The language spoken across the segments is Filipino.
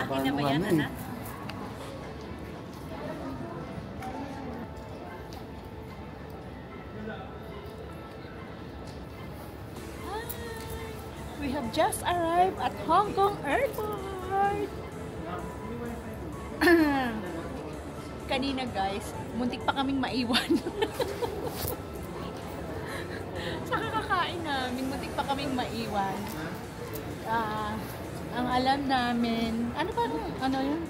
Akin na ba yan, anak? We have just arrived at Hong Kong Airport. Kanina guys, muntik pa kaming maiwan. Sa kakakain namin, muntik pa kaming maiwan. Ang alam namin, ano ba ano yun?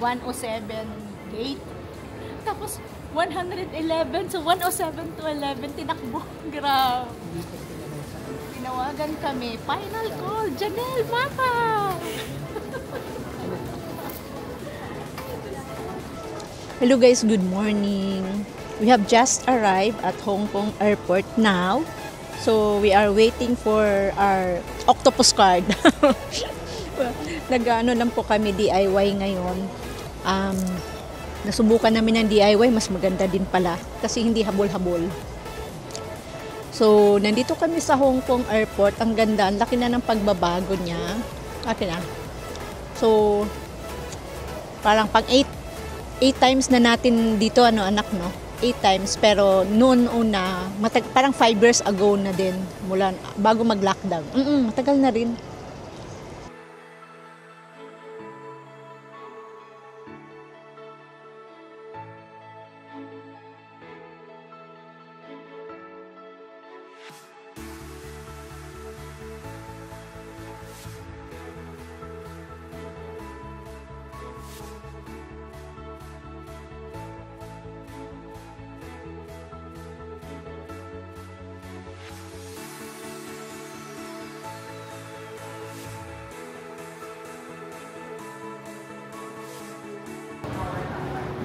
107 gate. Tapos 111, so 107 to 11 tinakbo. Grabe. Tinawagan kami. Final call, Janelle Mata! Hello guys, good morning. We have just arrived at Hong Kong Airport now. So we are waiting for our octopus card. Nag-ano lang po kami DIY ngayon. Nasubukan namin ng DIY, mas maganda din pala kasi hindi habol-habol. So nandito kami sa Hong Kong Airport. Ang ganda, ang laki na ng pagbabago niya. Okay na. So parang pang 8 times na natin dito, ano anak, no? 8 times, pero noon una, parang 5 years ago na din, mula bago mag-lockdown. Matagal na rin.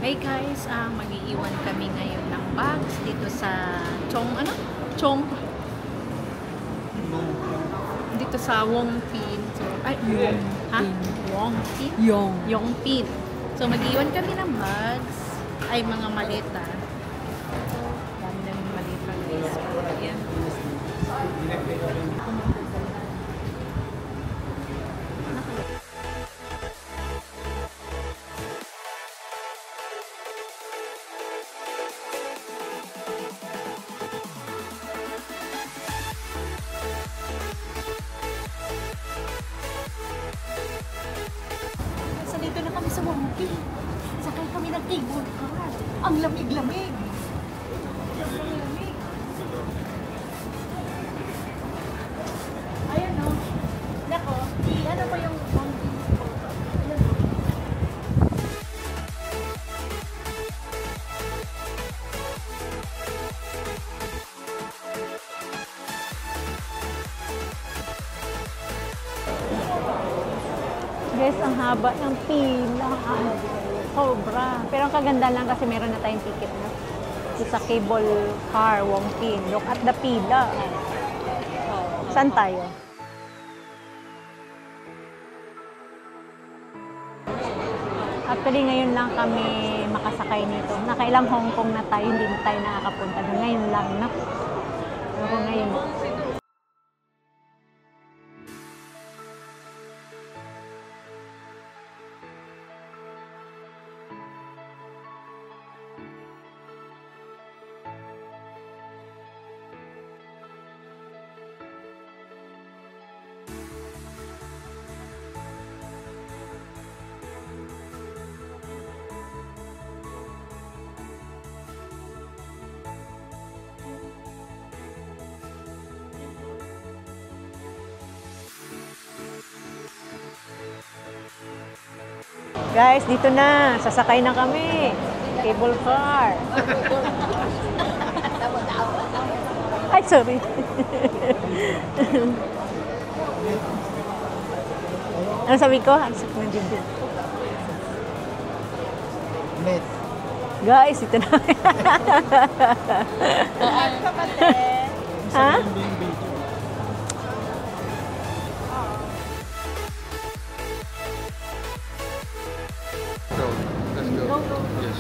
Hey guys, mag-iiwan kami ngayon ng bags dito sa dito sa Wong Pin. So, Yong Pin. So mag-iiwan kami ng bags, ay mga maleta. Dami ng maleta guys. Ayan. Dito na kami sa Wong Pin. Sakay kami ng cable car. Ang lamig-lamig. Ang lamig. Ayan o. Nako, ano pa yung Wong Pin? Guys, ang haba ng pila. Sobra. Pero ang kaganda lang kasi meron na tayong ticket na. Sa cable car, Wong Pin. Look at the pila. Saan tayo? Actually, ngayon lang kami makasakay nito. Nakailang Hong Kong na tayo, hindi na tayo nakakapunta. Ngayon lang na. Pero ngayon. Guys, dito na. Sasakay na kami. Cable car. Ay, sorry. Ano sabi ko? Ang sakit ng dibdib. Guys, ito na. Ha? Yes.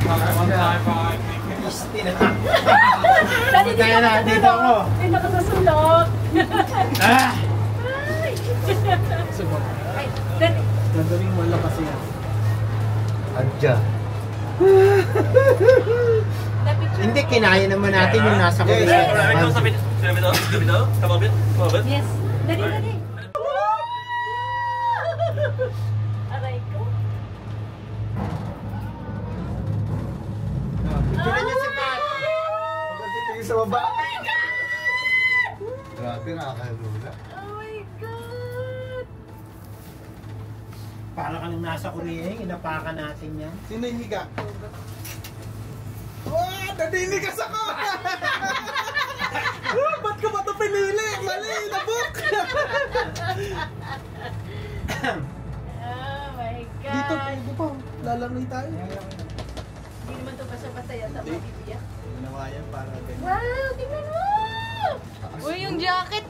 One time, bye. Isti na. Kaya na, dito ako. Ay, nakasusulok. Ah! Ay, dali. Gagawin mo lang kasi yan. Adja. Hindi, kinaya naman natin yung nasa kulis. Yes. Dali, dali. Aray ko. Picture niyo si Pat. Pagdating kayo sa baba. Grabe, nakakalula. Oh my God. Para kang nasa Korea, inapakan natin yan. Sino yung higa? Wow! Nadiligas ako! Ba't ko ba ito pinili? Mali! Nabuk! Oh my God. Dito, pwede pa. Lalangoy tayo. Hindi naman ito basta-basta yata mabibigyan. Ginawa yan para ganyan. Wow, tingnan mo! Uy, yung jacket!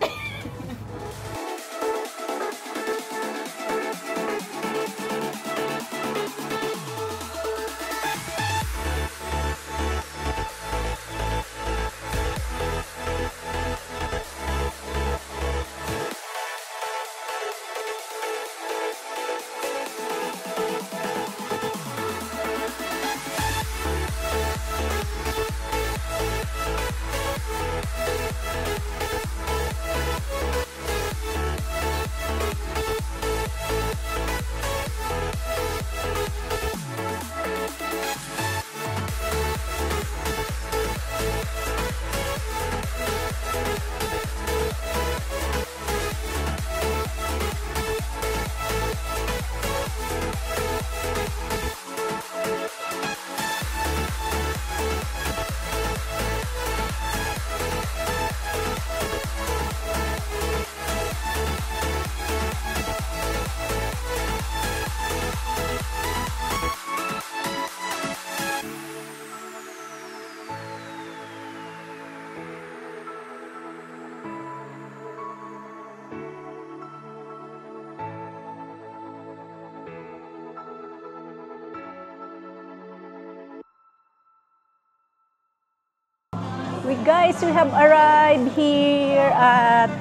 We have arrived here at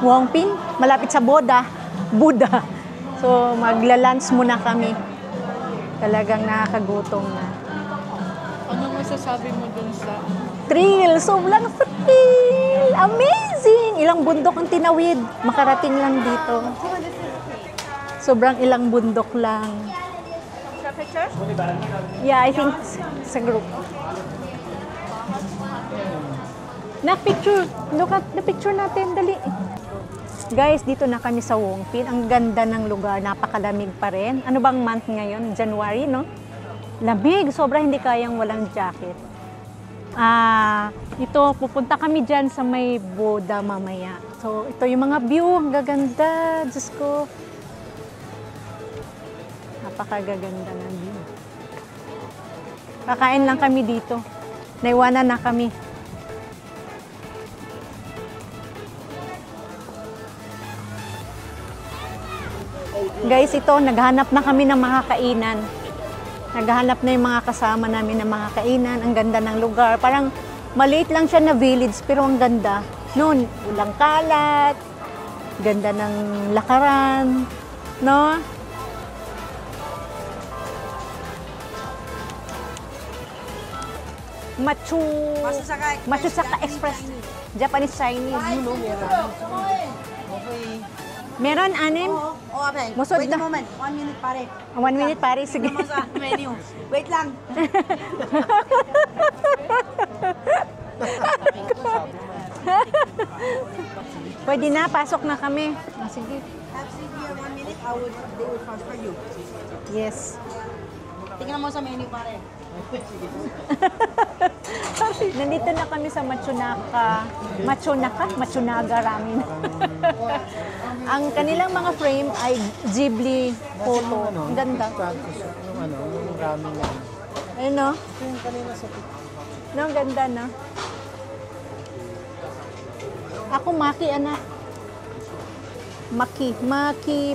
Wongpin, malapit sa Buddha. So magla-lunch muna kami. Talagang nakakagutom na. Ano masasabi mo dun sa... Thrill! Sobrang thrill! Amazing! Ilang bundok ang tinawid. Makarating lang dito. Sobrang ilang bundok lang. Sa picture? Yeah, I think sa group. Na-picture. Look at the picture natin. Dali. Guys, dito na kami sa Wongpin. Ang ganda ng lugar. Napakalamig pa rin. Ano bang month ngayon? January, no? Lamig. Sobra hindi kayang walang jacket. Ito, pupunta kami dyan sa may Buddha mamaya. So, ito yung mga view. Ang gaganda. Diyos ko. Napakagaganda ng view. Kakain lang kami dito. Naiwanan na kami. Guys, ito, naghanap na kami ng makakainan. Naghanap na yung mga kasama namin ng makakainan. Ang ganda ng lugar. Parang maliit lang siya na village, pero ang ganda. Noon, walang kalat. Ganda ng lakaran. No? Matsusaka Express. Japanese Chinese. Meron, anim? Okay. Musod Wait na. a moment. 1 minute pare. 1 minute pare, sige. Tignan mo sa menu. Wait lang. Pwede na, pasok na kami. Sige. Have seat here 1 minute. They will transfer you. Yes. Tingnan mo sa menu pare. Nandito na kami sa Matsunaga Ramen. Ang kanilang mga frame ay Ghibli photo. Ang ganda. Yung ramen yan. Ayun, no? Yung kanina sa No, ang ganda, no? Ako, Maki, anak. Maki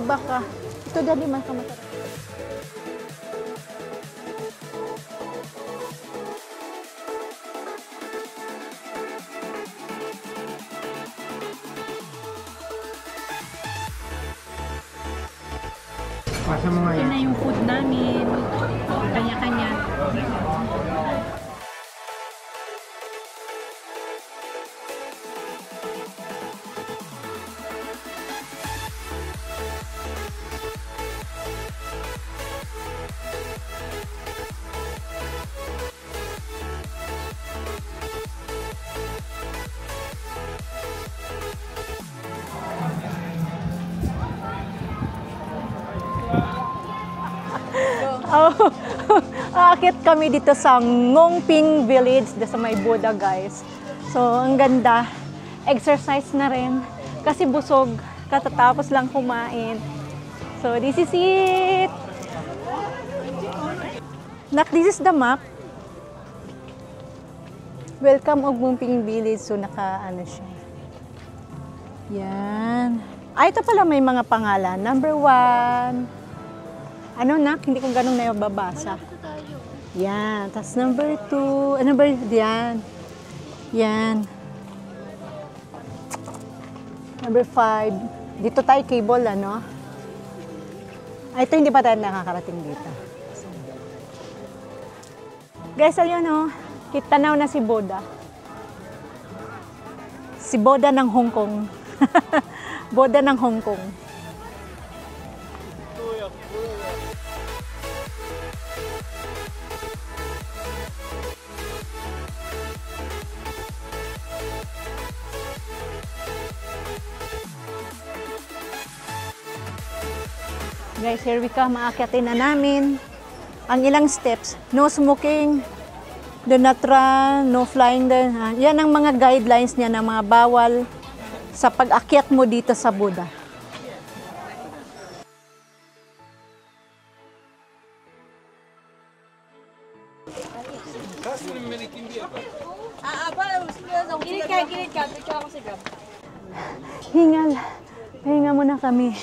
baka. Ito dali man ka matarap. Pasa mo nga Yun yan. na yung food namin. Kanya-kanya. Oh, aakit kami dito sa Ngongping Village, dito sa may Buddha, guys. So, ang ganda. Exercise na rin. Kasi busog, katatapos lang kumain. So, this is it. Nak, this is the map. Welcome of Ngongping Village. So, naka-ano siya. Yan. Ah, ito pala may mga pangalan. Number 1. Ano, Nak? Hindi ko ganun na babasa. Yan. Tapos number 2. Number, yan. Yan. Number 5. Dito tayo cable, ano? Ito hindi pa tayo nakakarating dito. Guys, ayun, oh. Kitanaw na si Buddha. Si Buddha ng Hong Kong. Buddha ng Hong Kong. Guys, here we come. Maakyatin na namin ang ilang steps. No smoking, do not run, no flying. Yan ang mga guidelines niya na mga bawal sa pag-akyat mo dito sa Buddha. Gilid ka. Picture ako sa grab. Hingal. Pahinga muna kami.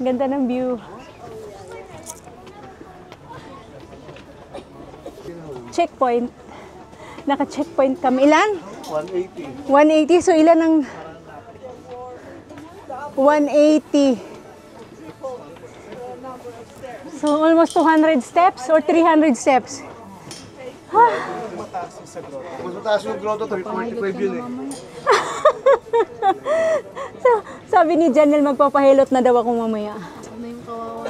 Ganda ng view. Checkpoint. Naka-checkpoint kami. Ilan? 180. 180. So, ilan ang 180? So, almost 200 steps or 300 steps. Mas mataas yung grotto, 345 yun eh. So, sabi ni Janelle, magpapahilot na daw ako mamaya. Ano yung kawawa?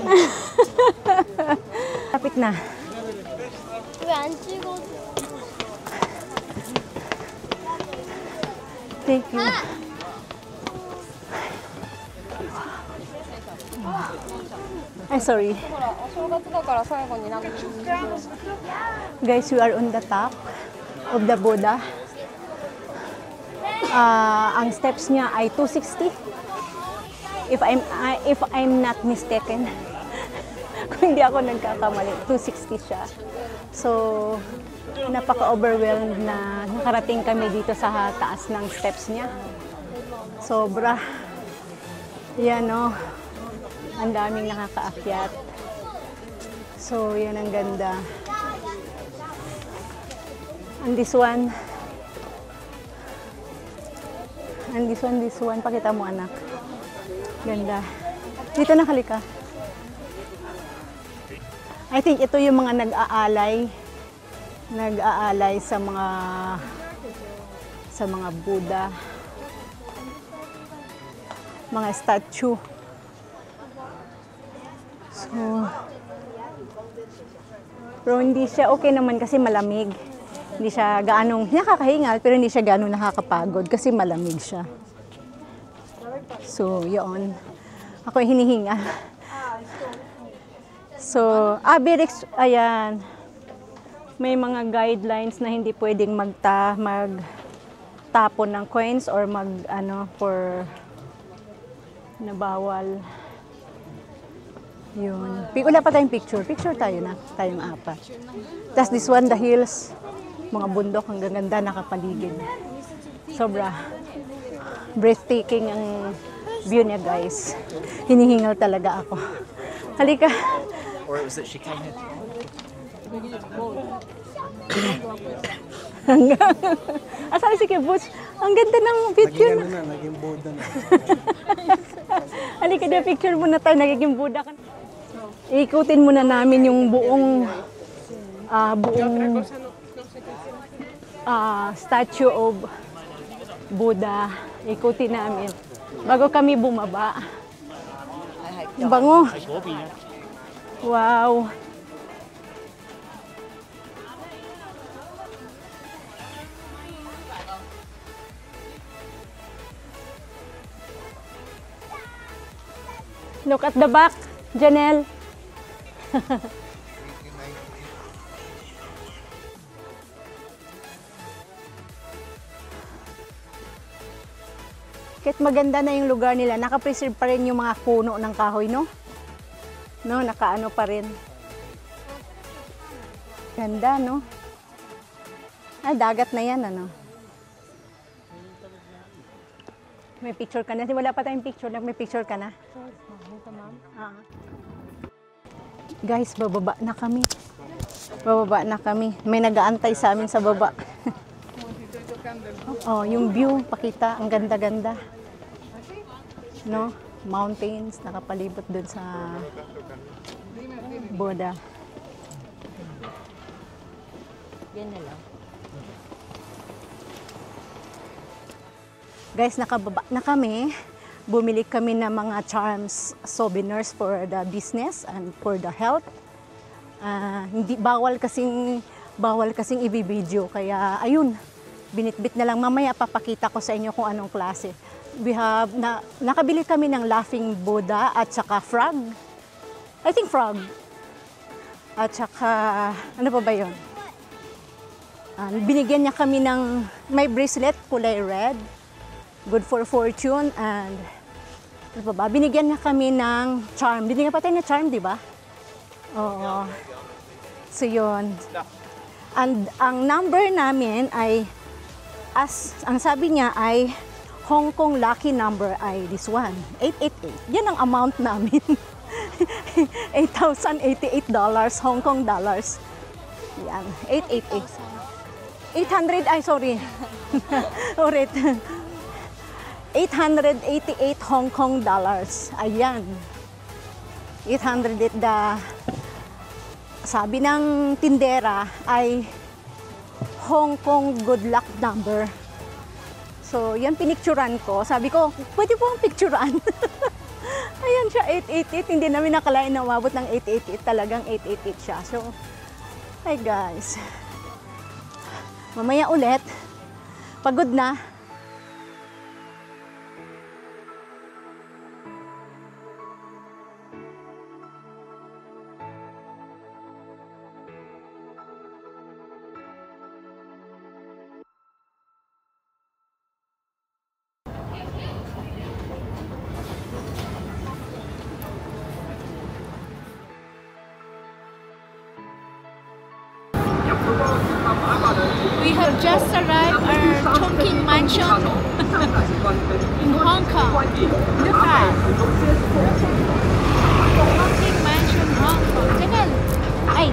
Kapit na. Thank you. Ay, sorry. Guys, we are on the top of the Buddha. Ang steps niya ay 260. If I'm not mistaken. Kung hindi ako nagkakamali, 260 siya. So, napaka-overwhelmed na nakarating kami dito sa taas ng steps niya. Sobra. Yan, no. Ang daming nakakaakyat. So, yan ang ganda. And this one. And this one. Pakita mo, anak. Ganda. Dito na, halika. I think ito yung mga nag-aalay sa mga Buddha, mga statue. So, pero hindi siya okay naman kasi malamig. Hindi siya gaanong nakakahingal, pero hindi siya gaanong nakakapagod kasi malamig siya. So, yun. Ako hinihinga. So, Birix, ayan. May mga guidelines na hindi pwedeng magtapon ng coins or na bawal. Yun. Wala pa tayong picture. Picture tayo na. Tayong apat. Tapos this one, the hills. Mga bundok, hanggang ganda, nakapaligid. Sobra. Breathtaking ang view niya, guys. Hinihingal talaga ako. Halika. Or was it Shikane? Sabi si Kibuts, ang ganda ng video. Naging Buddha na. Halika na, picture muna tayo. Nagiging Buddha ka. Ikutin muna namin yung buong statue of Buddha. Ikutin namin. Bago kami bumaba. Ang bango. Wow. Look at the back, Janelle. Kahit maganda na yung lugar nila, naka-preserve pa rin yung mga puno ng kahoy, no? No, nakaano pa rin. Ganda, no? Ay, dagat na yan, ano? May picture ka na. Wala pa tayong picture. May picture ka na. Guys, bababa na kami. Bababa na kami. May nag-aantay sa amin sa baba. Oh, yung view, pakita. Ang ganda-ganda. No? Mountains, nakapalibot dun sa Buddha. Yan na lang. Guys, nakababa na kami. Bumili kami ng mga charms, souvenirs for the business and for the health. Hindi bawal kasing i-video, kaya ayun, binitbit na lang. Mamaya papakita ko sa inyo kung anong klase. Nakabili kami ng laughing Buddha at saka frog. I think frog. At saka, ano pa ba yun? Binigyan niya kami ng, may bracelet kulay red. Good for fortune, and ano pa ba? Binigyan niya kami ng charm. Binigyan pa tayo ng charm, di ba? Oo. So yun. And ang number namin ay, ang sabi niya ay, Hong Kong lucky number ay this one, 888. Yan ang amount namin. $8,088 Hong Kong dollars. Yan, 888. 800, ay sorry. Ulit. 888 Hong Kong dollars. Ayan. 808 sabi ng tindera ay Hong Kong good luck number. So, yan pinicturan ko. Sabi ko, pwede po ang picturan. Ayan siya, 888. Hindi namin nakalain na umabot ng 888. Talagang 888 siya. So, hi guys. Mamaya ulit. Pagod na. We have just arrived at Chongqing Mansion in Hong Kong. Look at Chongqing Mansion, Hong Kong. Janelle, ay.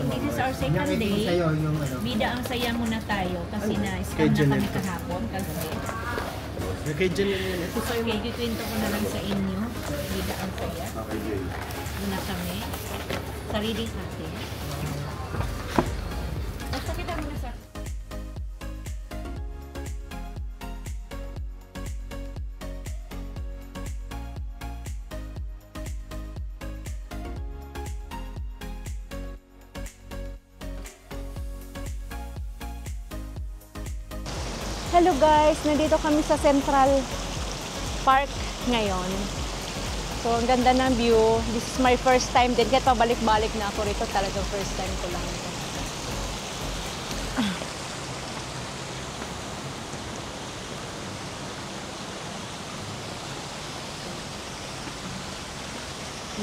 this is our second Yung day. sa'yo, yung ano. Bida ang saya muna tayo kasi na-scam na kami kahapon. Kagabi. Yung kay Jen yun. Ito sa'yo. Okay, kikwento ko na lang sa inyo. Bida ang saya. Okay, Jay. Muna kami. Sarili natin. Basta kita muna sa... Hello guys, nandito kami sa Central Park ngayon. So, ang ganda ng view. This is my first time din. Kahit pabalik-balik na ako rito, talagang first time ko lang ito.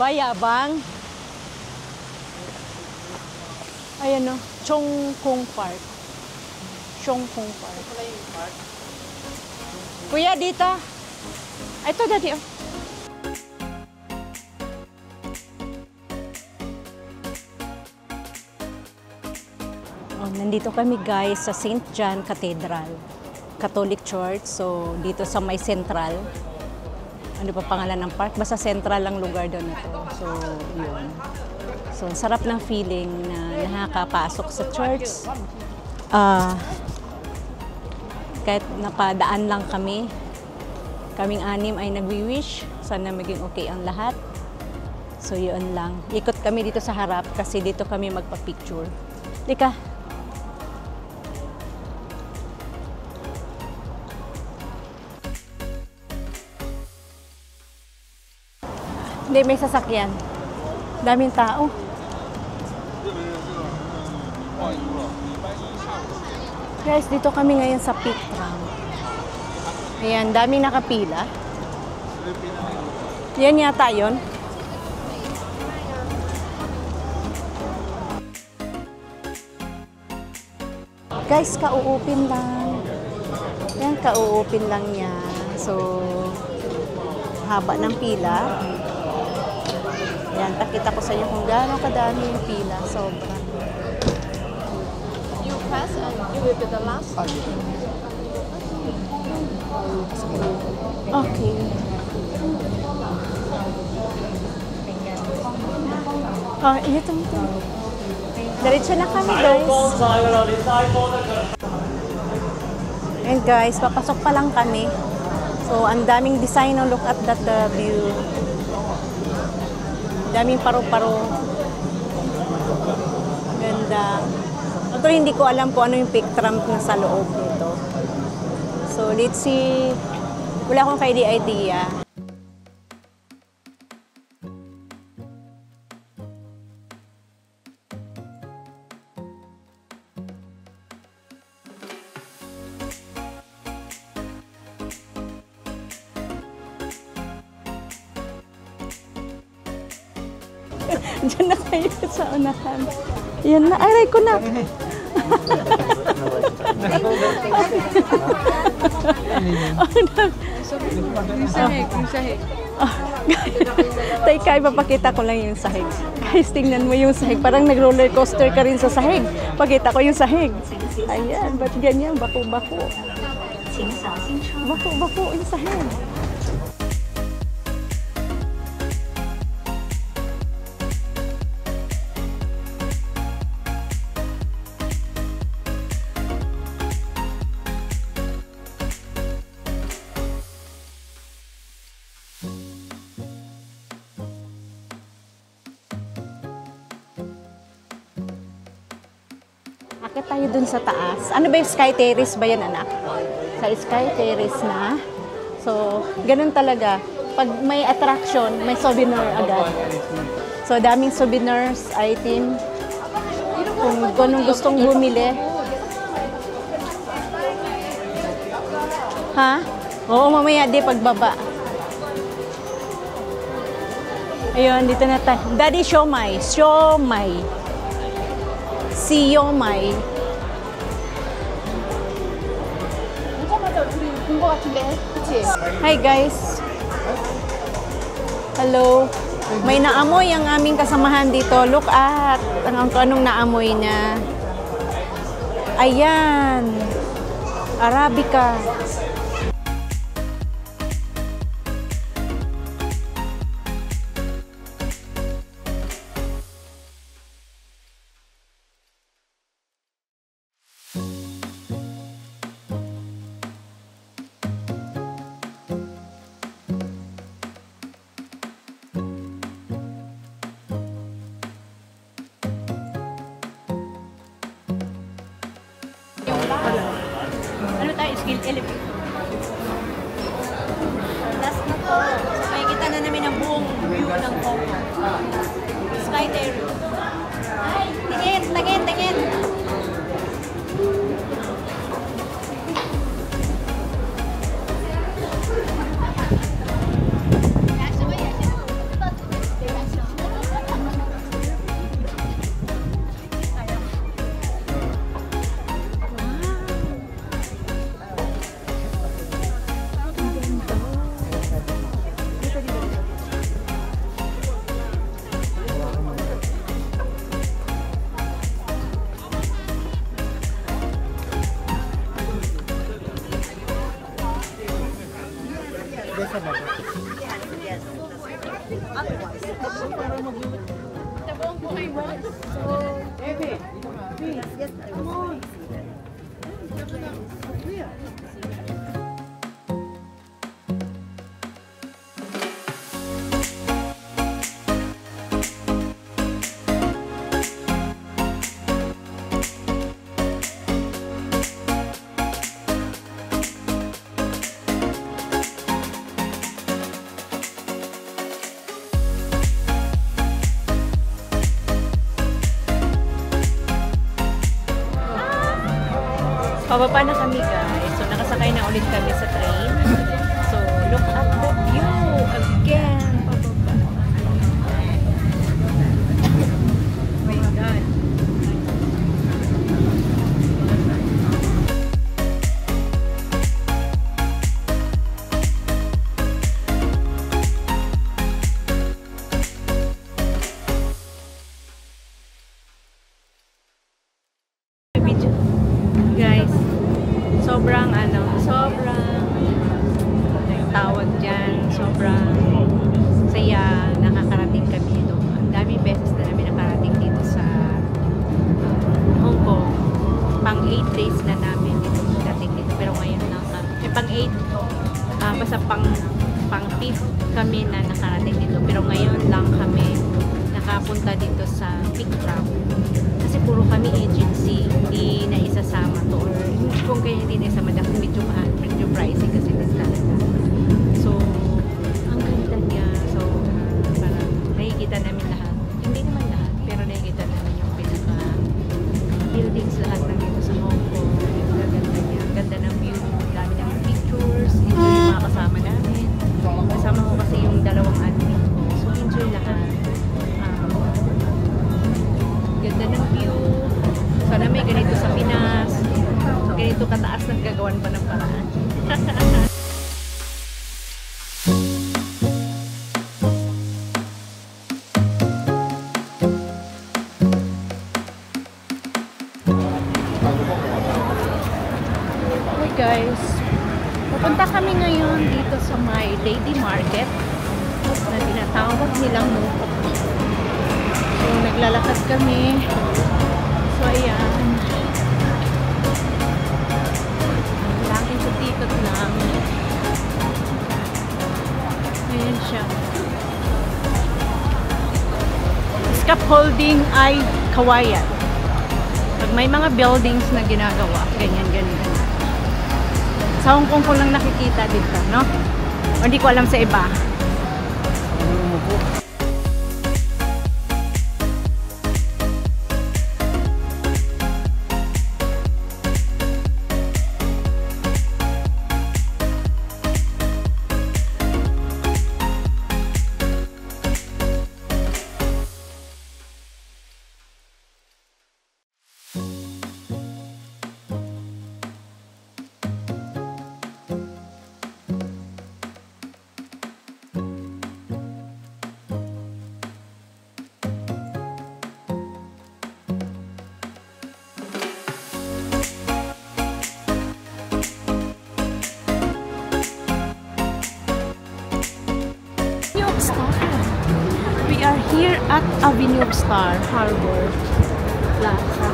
Bayabang. Ayan o, Chong Kung Park. Chong Kung Park. Kuya, dito. Ito, dati oh. Oh, nandito kami guys sa St. John Cathedral, Catholic Church. So, dito sa may Central. Ano pa pangalan ng park? Basta Central ang lugar doon na to. So, yun. So, sarap ng feeling na nakakapasok sa church. Kahit napadaan lang kami, kaming anim ay nagwi-wish. Sana maging okay ang lahat. So, yun lang. Ikot kami dito sa harap kasi dito kami magpa-picture. Dika. Hindi, may sasakyan. Daming tao. Guys, dito kami ngayon sa Peak Tram. Ayan, daming nakapila. Yan yata yun. Guys, kauupin lang. Yan, kauupin lang niya. So, haba ng pila. Yan, pakita ko sa inyo kung gaano kadami yung pila. Sobra. You pass and you will be the last. Okay. Oh, ito. Diretso na kami, guys. And guys, papasok pa lang kami. So, ang daming design. Look at that view. Daming paro-paro. Ganda. Pero hindi ko alam kung ano yung Peak Tram na sa loob nito. So, let's see. Wala akong idea. Diyan na kayo sa unahan. Yan na. Aray ko na. Yung sahig. Teka, ipapakita ko lang yung sahig. Guys, tingnan mo yung sahig. Parang nag-roller coaster ka rin sa sahig. Pakita ko yung sahig. Ayan, ba't ganyan? Bako-bako. Bako-bako yung sahig. Akit tayo dun sa taas. Ano ba yung Sky Terrace ba yan, anak? Sa Sky Terrace na. So, ganun talaga. Pag may attraction, may souvenir agad. So, daming souvenirs, item. Kung anong gustong bumili. Ha? Oo, mamaya di pagbaba. Ayun, dito na tayo. Daddy, siomai. Siomai. Siomai. Hi guys. Hello. May naamoy ang aming kasamahan dito. Look at anong naamoy niya. Ayan. Arabica. Ano tayo? Skill elevator. Last na to. Makikita na namin ang buong view ng Hong Kong. Sky Terrace. Ay, tingin. Pababa na kami guys. So nakasakay na ulit kami sa train. So look at the view again. Pababa. Oh my God. Guys, sobrang tawag dyan, sobrang saya, nakakarating kami dito. Ang daming beses na namin nakarating dito sa Hong Kong. Pang 8 days na namin dito dating dito, pero ngayon lang pang 8, basta pang 5 kami na nakarating dito, pero ngayon lang kami nakapunta dito sa Peak Travel. Kasi puro kami agency, hindi na isasama to, or kung kaya hindi na isama dahil medyo mahal, medyo pricey kasi din talaga. So, ang ganda niya. So, parang nakikita namin lahat. Hindi naman lahat, pero nakikita namin yung pinaka buildings lahat na dito sa Hong Kong. Ang ganda niya. Ang ganda ng view. Ang dami ng pictures. Enjoy yung mga kasama namin. Kasama ko kasi yung dalawang admin ko. So, enjoy lahat. Ganda ng view. Sana may ganito sa Pinas. Ganito kataas ng gagawan pa ng paraan. Hey guys, pupunta kami ngayon dito sa may Lady Market na tinatawag nilang Mungkok. So, naglalakad kami. So, ayan. Langin sa tikot lang. Ayan siya. Scaffolding ay kawayan. Pag may mga buildings na ginagawa, ganyan. Sa Hong Kong ko lang nakikita dito, no? O hindi ko alam sa iba. Star. We are here at Avenue Star Harbor Plaza.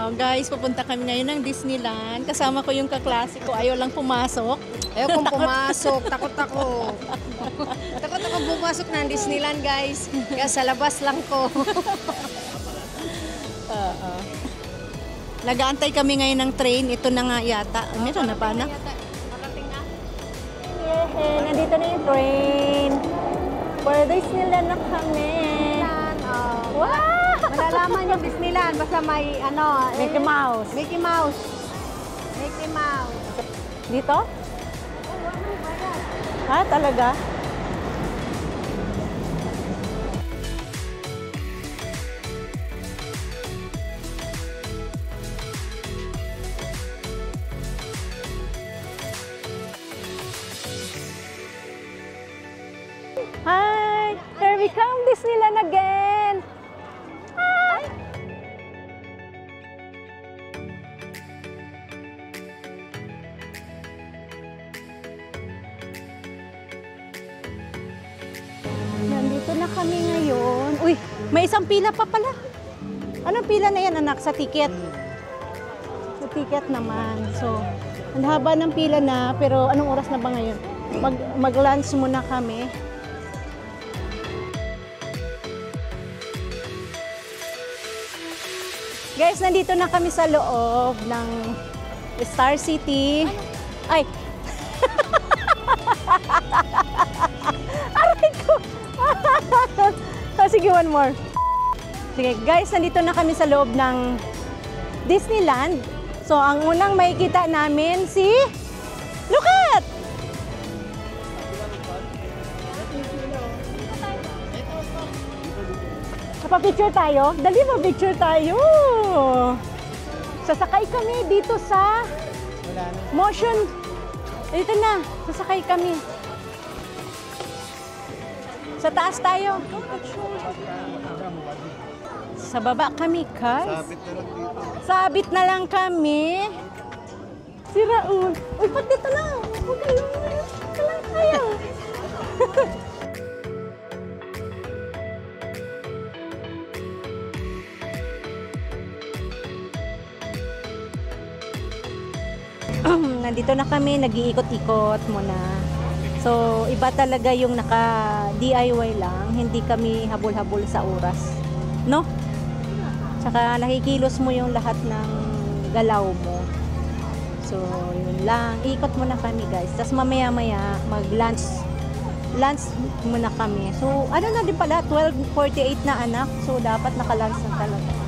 Oh, guys, pupunta kami ngayon ng Disneyland. Kasama ko yung kaklase ko. Ayaw lang pumasok. Ayaw kong pumasok. Takot ako. Takot ako pumasok ng Disneyland, guys. Kaya sa labas lang ko. Nag-aantay kami ngayon ng train. Ito na nga yata. Meron na pa na? Parating na. Yeah, nandito na yung train. For Disneyland na kami. Wow! Malalaman yung Disneyland. Basta may ano. Mickey Mouse. Mickey Mouse. Mickey Mouse. Dito? Ah, talaga? Hi! Here we come, Disneyland again! Hi! Nandito na kami ngayon. Uy, may isang pila pa pala. Anong pila na yan, anak? Sa ticket? Sa ticket naman. So, ang haba ng pila na, pero anong oras na ba ngayon? Mag-lunch muna kami. Guys, nandito na kami sa loob ng Star City. Ay! Aray ko! Sige, one more. Sige, guys, nandito na kami sa loob ng Disneyland. So, ang unang makikita namin si... Look at! Pa-picture tayo? Dali, pa-picture tayo! Sasakay kami dito sa motion. Dito na, sasakay kami. Sa taas tayo. Sa baba kami, guys. Sabit na lang kami. Si Raul. Uy, pat dito lang. Huwag kayo. Dito lang tayo. Nandito na kami, nag-iikot-ikot muna. So, iba talaga yung naka-DIY lang, hindi kami habol-habol sa oras. No? Tsaka nakikilos mo yung lahat ng galaw mo. So, yun lang. Ikot muna kami, guys. Tapos mamaya-maya, mag-lunch. Lunch muna kami. So, ano na din pala, 12:48 na anak. So, dapat naka-lunch na talaga.